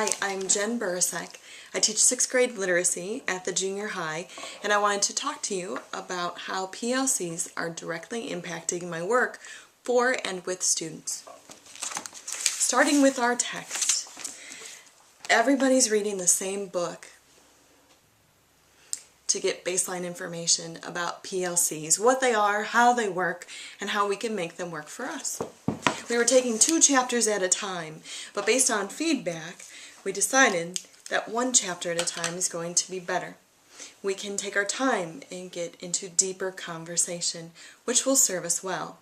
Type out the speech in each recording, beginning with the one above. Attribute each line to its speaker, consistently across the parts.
Speaker 1: Hi, I'm Jen Burasek. I teach 6th grade literacy at the junior high, and I wanted to talk to you about how PLCs are directly impacting my work for and with students. Starting with our text. Everybody's reading the same book to get baseline information about PLCs, what they are, how they work, and how we can make them work for us. We were taking 2 chapters at a time, but based on feedback, we decided that 1 chapter at a time is going to be better. We can take our time and get into deeper conversation, which will serve us well.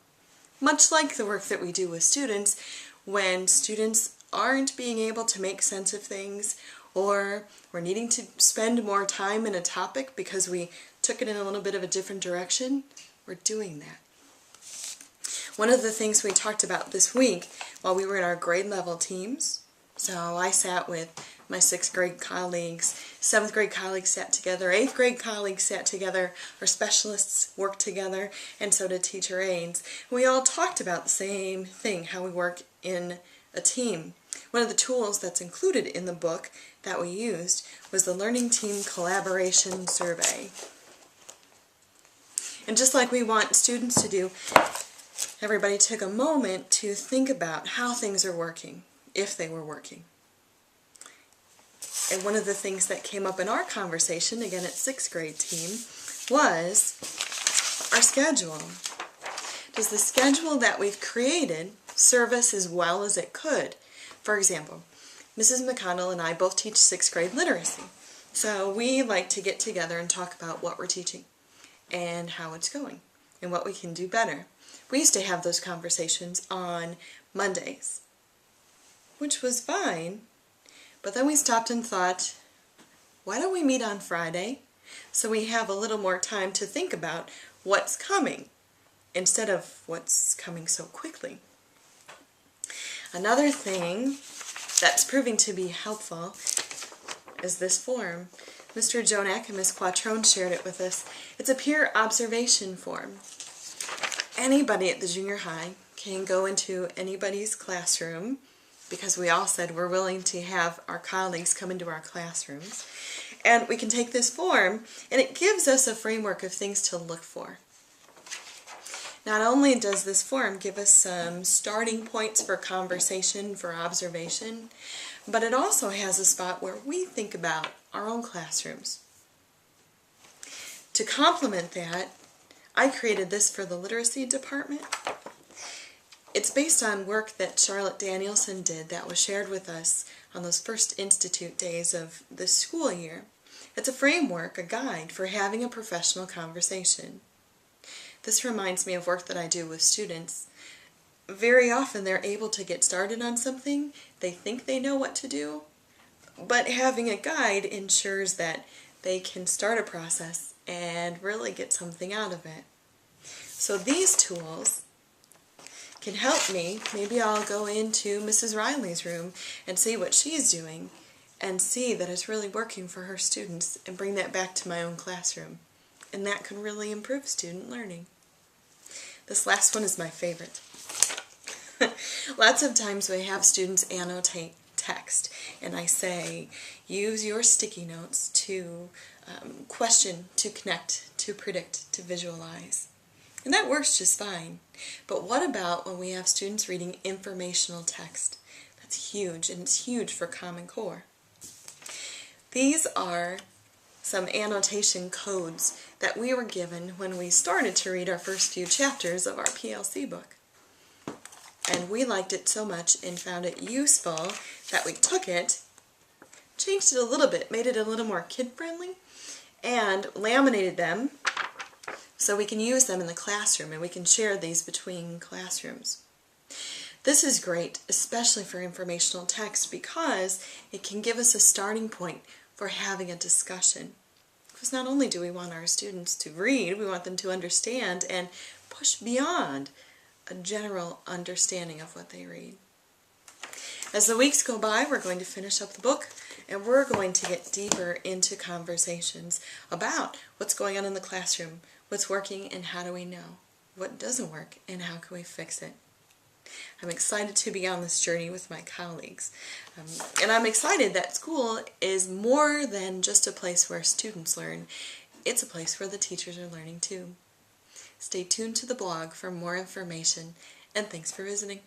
Speaker 1: Much like the work that we do with students, when students aren't being able to make sense of things, or we're needing to spend more time in a topic because we took it in a little bit of a different direction, we're doing that. One of the things we talked about this week while we were in our grade level teams, so I sat with my 6th grade colleagues, 7th grade colleagues sat together, 8th grade colleagues sat together, our specialists worked together, and so did teacher aides. We all talked about the same thing, how we work in a team. One of the tools that's included in the book that we used was the Learning Team Collaboration Survey. And just like we want students to do, everybody took a moment to think about how things are working, if they were working. And one of the things that came up in our conversation, again at 6th grade team, was our schedule. Does the schedule that we've created serve us as well as it could? For example, Mrs. McConnell and I both teach 6th grade literacy. So we like to get together and talk about what we're teaching and how it's going and what we can do better. We used to have those conversations on Mondays, which was fine, but then we stopped and thought, why don't we meet on Friday so we have a little more time to think about what's coming instead of what's coming so quickly. Another thing that's proving to be helpful is this form. Mr. Jonak and Ms. Quattrone shared it with us. It's a peer observation form. Anybody at the junior high can go into anybody's classroom, because we all said we're willing to have our colleagues come into our classrooms, and we can take this form and it gives us a framework of things to look for. Not only does this form give us some starting points for conversation, for observation, but it also has a spot where we think about our own classrooms. To complement that, I created this for the literacy department. It's based on work that Charlotte Danielson did that was shared with us on those first institute days of the school year. It's a framework, a guide for having a professional conversation. This reminds me of work that I do with students. Very often they're able to get started on something, they think they know what to do, but having a guide ensures that they can start a process and really get something out of it. So these tools can help me. Maybe I'll go into Mrs. Riley's room and see what she's doing and see that it's really working for her students and bring that back to my own classroom. And that can really improve student learning. This last one is my favorite. Lots of times we have students annotate text, and I say, use your sticky notes to question, to connect, to predict, to visualize. And that works just fine. But what about when we have students reading informational text? That's huge, and it's huge for Common Core. These are some annotation codes that we were given when we started to read our first few chapters of our PLC book. And we liked it so much and found it useful that we took it, changed it a little bit, made it a little more kid-friendly, and laminated them so we can use them in the classroom and we can share these between classrooms. This is great, especially for informational text, because it can give us a starting point for having a discussion. Because not only do we want our students to read, we want them to understand and push beyond a general understanding of what they read. As the weeks go by, we're going to finish up the book and we're going to get deeper into conversations about what's going on in the classroom, what's working and how do we know, what doesn't work and how can we fix it. I'm excited to be on this journey with my colleagues. And I'm excited that school is more than just a place where students learn. It's a place where the teachers are learning too. Stay tuned to the blog for more information, and thanks for visiting.